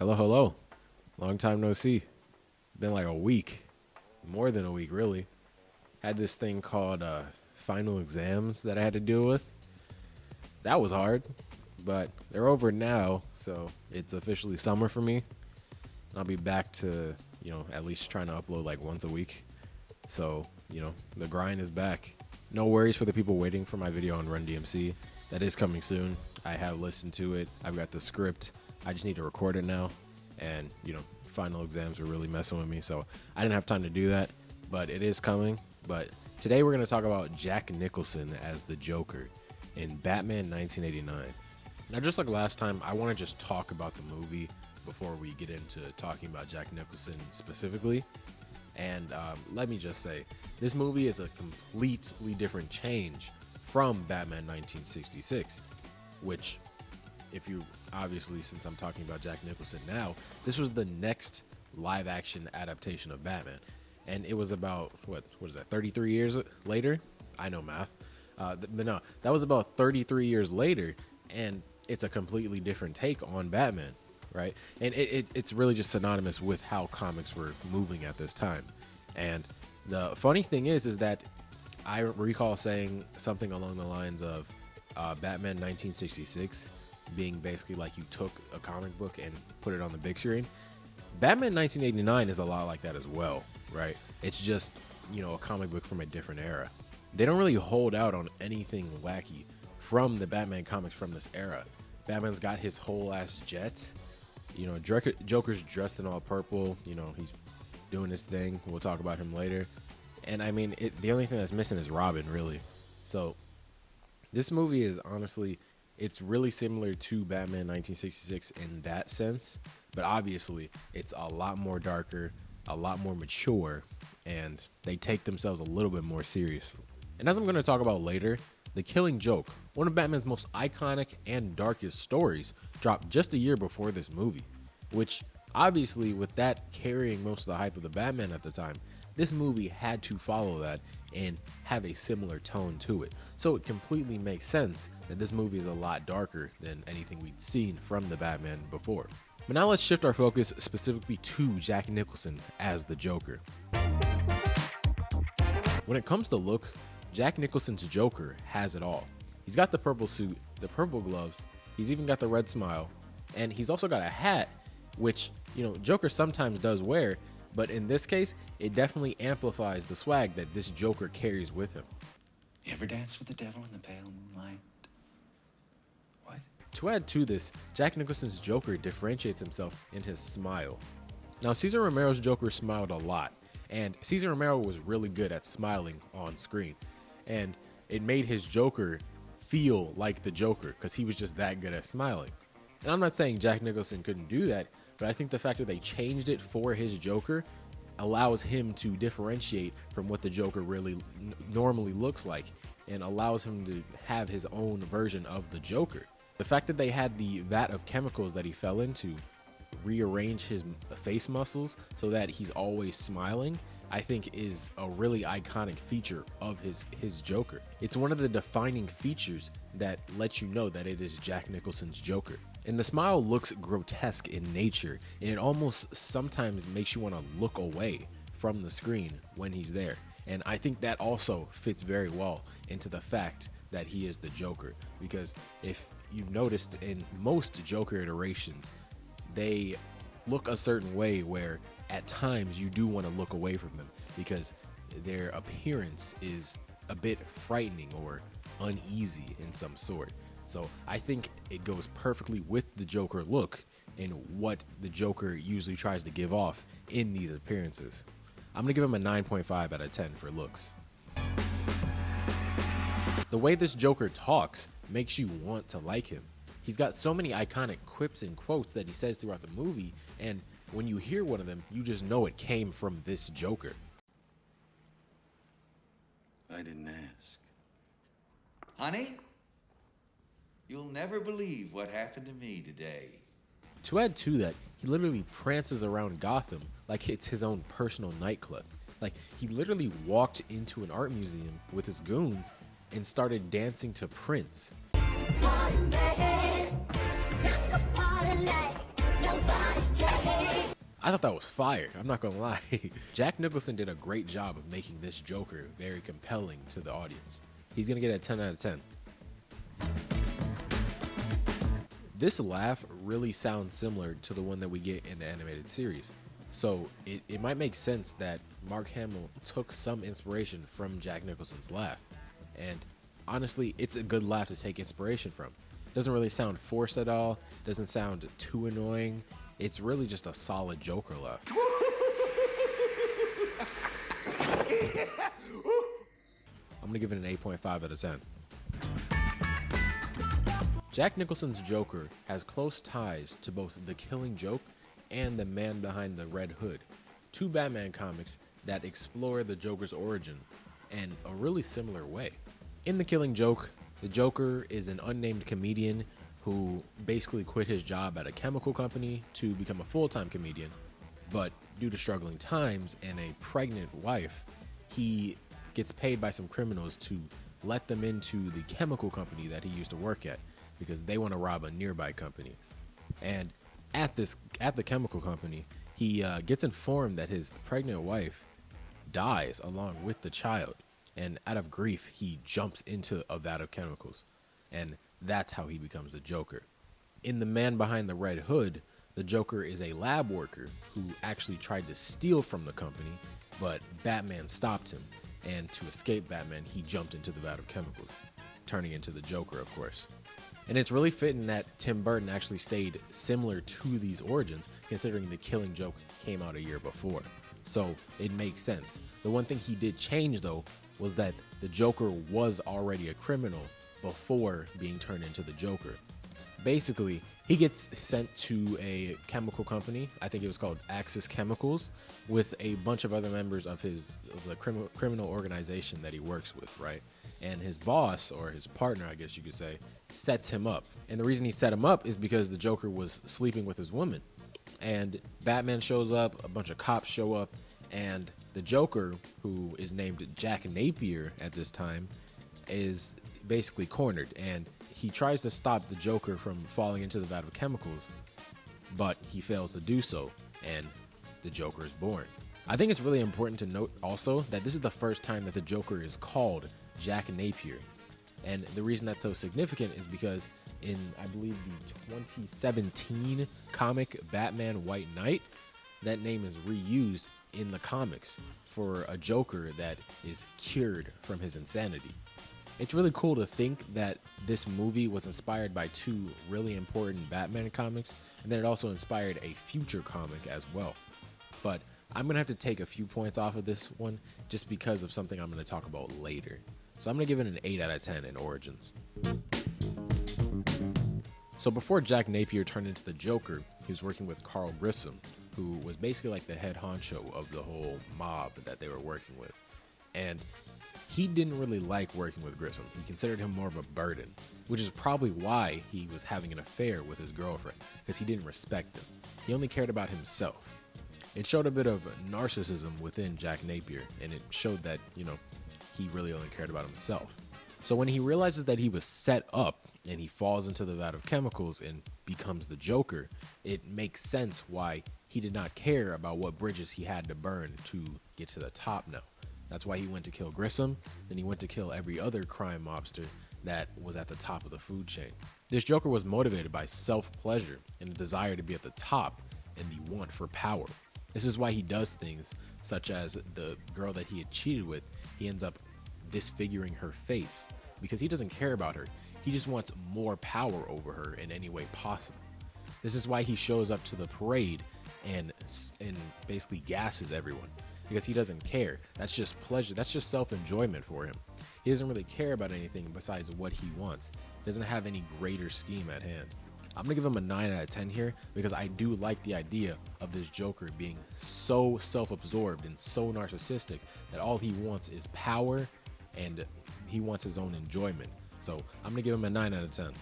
Hello, hello. Long time no see. Been like a week. More than a week, really. Had this thing called final exams that I had to deal with. That was hard, but they're over now, so it's officially summer for me. I'll be back to, at least trying to upload like once a week. So, the grind is back. No worries for the people waiting for my video on Run DMC. That is coming soon. I have listened to it. I've got the script. I just need to record it now. And, final exams were really messing with me. So I didn't have time to do that, but it is coming. But today we're going to talk about Jack Nicholson as the Joker in Batman 1989. Now, just like last time, I want to just talk about the movie before we get into talking about Jack Nicholson specifically. And let me just say, this movie is a completely different change from Batman 1966, which, if you obviously, since I'm talking about Jack Nicholson now, this was the next live action adaptation of Batman. And it was about, what is that, 33 years later? I know math. But no, that was about 33 years later, and it's a completely different take on Batman, right? And it's really just synonymous with how comics were moving at this time. And the funny thing is that I recall saying something along the lines of Batman 1966 being basically like you took a comic book and put it on the big screen. Batman 1989 is a lot like that as well, right? It's just, a comic book from a different era. They don't really hold out on anything wacky from the Batman comics from this era. Batman's got his whole ass jet. Joker's dressed in all purple. He's doing his thing. We'll talk about him later. And I mean, the only thing that's missing is Robin, really. So this movie is honestly, it's really similar to Batman 1966 in that sense. But obviously, it's a lot more darker, a lot more mature, and they take themselves a little bit more seriously. And as I'm going to talk about later, The Killing Joke, one of Batman's most iconic and darkest stories, dropped just a year before this movie, which obviously, with that carrying most of the hype of the Batman at the time, this movie had to follow that and have a similar tone to it. So it completely makes sense that this movie is a lot darker than anything we'd seen from the Batman before. But now let's shift our focus specifically to Jack Nicholson as the Joker. When it comes to looks, Jack Nicholson's Joker has it all. He's got the purple suit, the purple gloves, he's even got the red smile, and he's also got a hat, which, Joker sometimes does wear, but in this case, it definitely amplifies the swag that this Joker carries with him. You ever dance with the devil in the pale moonlight? What? To add to this, Jack Nicholson's Joker differentiates himself in his smile. Now, Cesar Romero's Joker smiled a lot, and Cesar Romero was really good at smiling on screen, and it made his Joker feel like the Joker because he was just that good at smiling. And I'm not saying Jack Nicholson couldn't do that, but I think the fact that they changed it for his Joker allows him to differentiate from what the Joker really normally looks like and allows him to have his own version of the Joker. The fact that they had the vat of chemicals that he fell into rearrange his face muscles so that he's always smiling, I think is a really iconic feature of his Joker. It's one of the defining features that lets you know that it is Jack Nicholson's Joker. And the smile looks grotesque in nature, and it almost sometimes makes you want to look away from the screen when he's there. And I think that also fits very well into the fact that he is the Joker, because if you've noticed in most Joker iterations, they look a certain way where at times you do want to look away from them because their appearance is a bit frightening or uneasy in some sort. So I think it goes perfectly with the Joker look and what the Joker usually tries to give off in these appearances. I'm going to give him a 9.5 out of 10 for looks. The way this Joker talks makes you want to like him. He's got so many iconic quips and quotes that he says throughout the movie, and when you hear one of them, you just know it came from this Joker. I didn't ask. Honey, you'll never believe what happened to me today. To add to that, he literally prances around Gotham like it's his own personal nightclub. Like, he literally walked into an art museum with his goons and started dancing to Prince. Party man, like nobody I thought that was fire. I'm not gonna lie. Jack Nicholson did a great job of making this Joker very compelling to the audience. He's gonna get a 10 out of 10. This laugh really sounds similar to the one that we get in the animated series. So it might make sense that Mark Hamill took some inspiration from Jack Nicholson's laugh. And honestly, it's a good laugh to take inspiration from. Doesn't really sound forced at all, doesn't sound too annoying. It's really just a solid Joker laugh. I'm gonna give it an 8.5 out of 10. Jack Nicholson's Joker has close ties to both The Killing Joke and The Man Behind the Red Hood, two Batman comics that explore the Joker's origin in a really similar way. In The Killing Joke, the Joker is an unnamed comedian who basically quit his job at a chemical company to become a full-time comedian, but due to struggling times and a pregnant wife, he gets paid by some criminals to let them into the chemical company that he used to work at because they want to rob a nearby company. And at the chemical company, he gets informed that his pregnant wife dies along with the child, and out of grief, he jumps into a vat of chemicals, and that's how he becomes the Joker. In The Man Behind the Red Hood, the Joker is a lab worker who actually tried to steal from the company, but Batman stopped him, and to escape Batman, he jumped into the vat of chemicals, turning into the Joker, of course. And it's really fitting that Tim Burton actually stayed similar to these origins, considering The Killing Joke came out a year before. So it makes sense. The one thing he did change, though, was that the Joker was already a criminal before being turned into the Joker. Basically, he gets sent to a chemical company, I think it was called Axis Chemicals, with a bunch of other members of the criminal organization that he works with, right? And his boss, or his partner, I guess you could say, sets him up. And the reason he set him up is because the Joker was sleeping with his woman. And Batman shows up, a bunch of cops show up, and the Joker, who is named Jack Napier at this time, is basically cornered. And he tries to stop the Joker from falling into the vat of chemicals, but he fails to do so, and the Joker is born. I think it's really important to note also that this is the first time that the Joker is called Jack Napier. And the reason that's so significant is because in, I believe, the 2017 comic Batman White Knight, that name is reused in the comics for a Joker that is cured from his insanity. It's really cool to think that this movie was inspired by two really important Batman comics, and then it also inspired a future comic as well. But I'm going to have to take a few points off of this one just because of something I'm going to talk about later. So I'm going to give it an 8 out of 10 in Origins. So before Jack Napier turned into the Joker, he was working with Carl Grissom, who was basically like the head honcho of the whole mob that they were working with. And he didn't really like working with Grissom. He considered him more of a burden, which is probably why he was having an affair with his girlfriend, because he didn't respect him. He only cared about himself. It showed a bit of narcissism within Jack Napier, and it showed that, he really only cared about himself. So when he realizes that he was set up and he falls into the vat of chemicals and becomes the Joker, it makes sense why he did not care about what bridges he had to burn to get to the top now. That's why he went to kill Grissom, then he went to kill every other crime mobster that was at the top of the food chain. This Joker was motivated by self-pleasure and a desire to be at the top and the want for power. This is why he does things such as the girl that he had cheated with, he ends up disfiguring her face because he doesn't care about her. He just wants more power over her in any way possible. This is why he shows up to the parade and basically gasses everyone, because he doesn't care. That's just pleasure. That's just self-enjoyment for him. He doesn't really care about anything besides what he wants. He doesn't have any greater scheme at hand. I'm gonna give him a 9 out of 10 here because I do like the idea of this Joker being so self-absorbed and so narcissistic that all he wants is power and he wants his own enjoyment. So I'm gonna give him a 9 out of 10.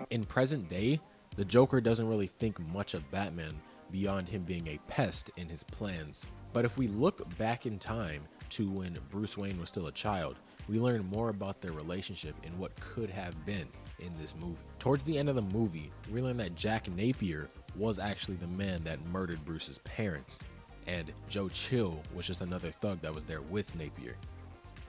In present day, the Joker doesn't really think much of Batman beyond him being a pest in his plans. But if we look back in time to when Bruce Wayne was still a child, we learn more about their relationship and what could have been. in this movie. Towards the end of the movie, we learn that Jack Napier was actually the man that murdered Bruce's parents, and Joe Chill was just another thug that was there with Napier.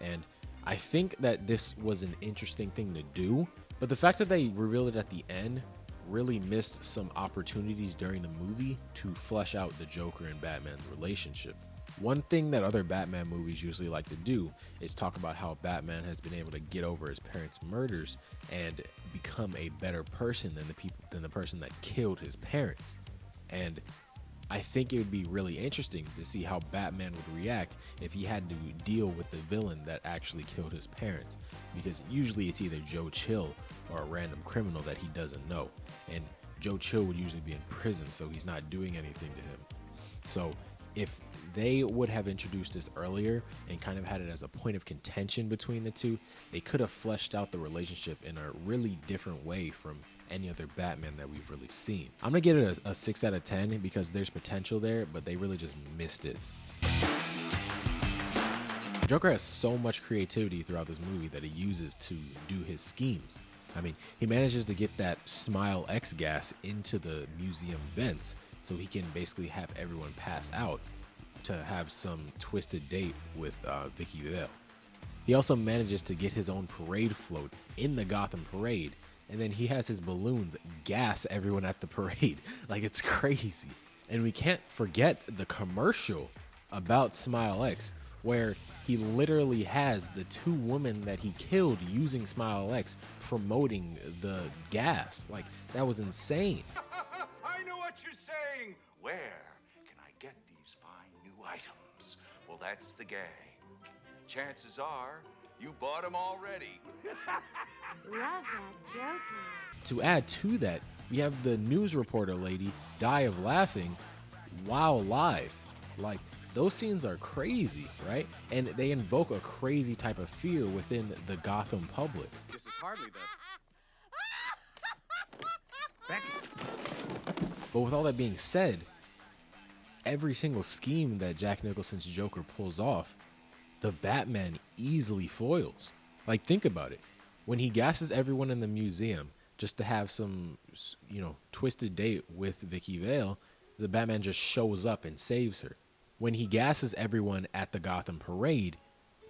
And I think that this was an interesting thing to do, but the fact that they revealed it at the end really missed some opportunities during the movie to flesh out the Joker and Batman's relationship. One thing that other Batman movies usually like to do is talk about how Batman has been able to get over his parents' murders and become a better person than the person that killed his parents. And I think it would be really interesting to see how Batman would react if he had to deal with the villain that actually killed his parents, because usually it's either Joe Chill or a random criminal that he doesn't know, and Joe Chill would usually be in prison, so he's not doing anything to him. So if they would have introduced this earlier and kind of had it as a point of contention between the two, they could have fleshed out the relationship in a really different way from any other Batman that we've really seen. I'm gonna give it a 6 out of 10 because there's potential there, but they really just missed it. Joker has so much creativity throughout this movie that he uses to do his schemes. I mean, he manages to get that Smile X gas into the museum vents so he can basically have everyone pass out to have some twisted date with Vicky Vale. He also manages to get his own parade float in the Gotham parade, and then he has his balloons gas everyone at the parade. Like, it's crazy. And we can't forget the commercial about Smile X, where he literally has the two women that he killed using Smile X promoting the gas. Like, that was insane. I know what you're saying. Where can I get these fine new items? Well, that's the gang. Chances are you bought them already. Love that Joker. To add to that, we have the news reporter lady die of laughing while live. Like, those scenes are crazy, right? And they invoke a crazy type of fear within the Gotham public. This is hardly the... Becky. But with all that being said, every single scheme that Jack Nicholson's Joker pulls off, the Batman easily foils. Like, think about it. When he gasses everyone in the museum just to have some, twisted date with Vicky Vale, the Batman just shows up and saves her. When he gasses everyone at the Gotham parade,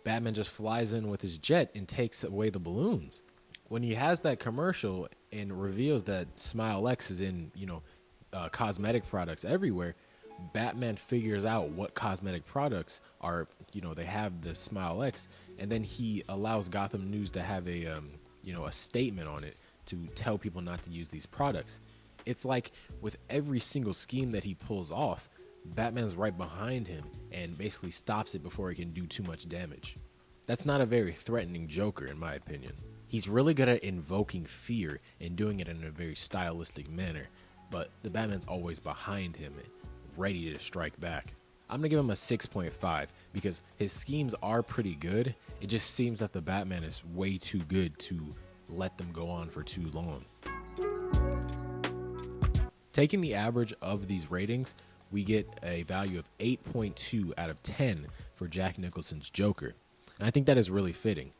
Batman just flies in with his jet and takes away the balloons. When he has that commercial and reveals that Smile X is in, cosmetic products everywhere, Batman figures out what cosmetic products are, they have the Smile X, and then he allows Gotham News to have a statement on it to tell people not to use these products. It's like with every single scheme that he pulls off, Batman's right behind him and basically stops it before he can do too much damage. That's not a very threatening Joker, in my opinion. He's really good at invoking fear and doing it in a very stylistic manner, but the Batman's always behind him, ready to strike back. I'm gonna give him a 6.5 because his schemes are pretty good. It just seems that the Batman is way too good to let them go on for too long. Taking the average of these ratings, we get a value of 8.2 out of 10 for Jack Nicholson's Joker. And I think that is really fitting.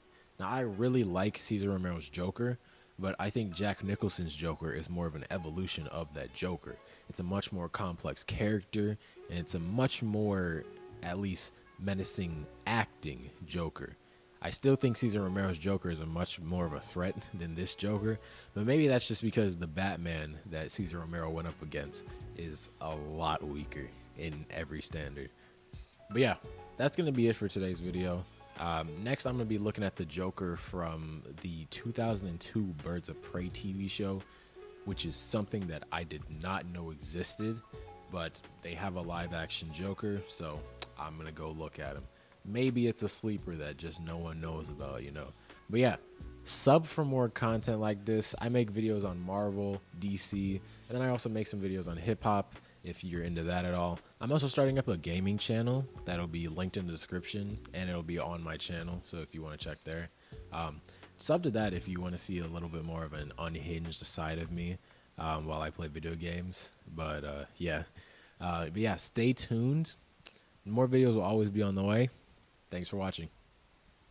Now, I really like Cesar Romero's Joker, but I think Jack Nicholson's Joker is more of an evolution of that Joker. It's a much more complex character, and it's a much more, at least, menacing acting Joker. I still think Cesar Romero's Joker is a much more of a threat than this Joker, but maybe that's just because the Batman that Cesar Romero went up against is a lot weaker in every standard. But yeah, that's going to be it for today's video. Next, I'm going to be looking at the Joker from the 2002 Birds of Prey TV show, which is something that I did not know existed, but they have a live action Joker, so I'm going to go look at him. Maybe it's a sleeper that just no one knows about, But yeah, sub for more content like this. I make videos on Marvel, DC, and then I also make some videos on hip hop if you're into that at all. I'm also starting up a gaming channel that'll be linked in the description, and it'll be on my channel, so if you want to check there. Sub to that if you want to see a little bit more of an unhinged side of me while I play video games. But yeah, stay tuned. More videos will always be on the way. Thanks for watching.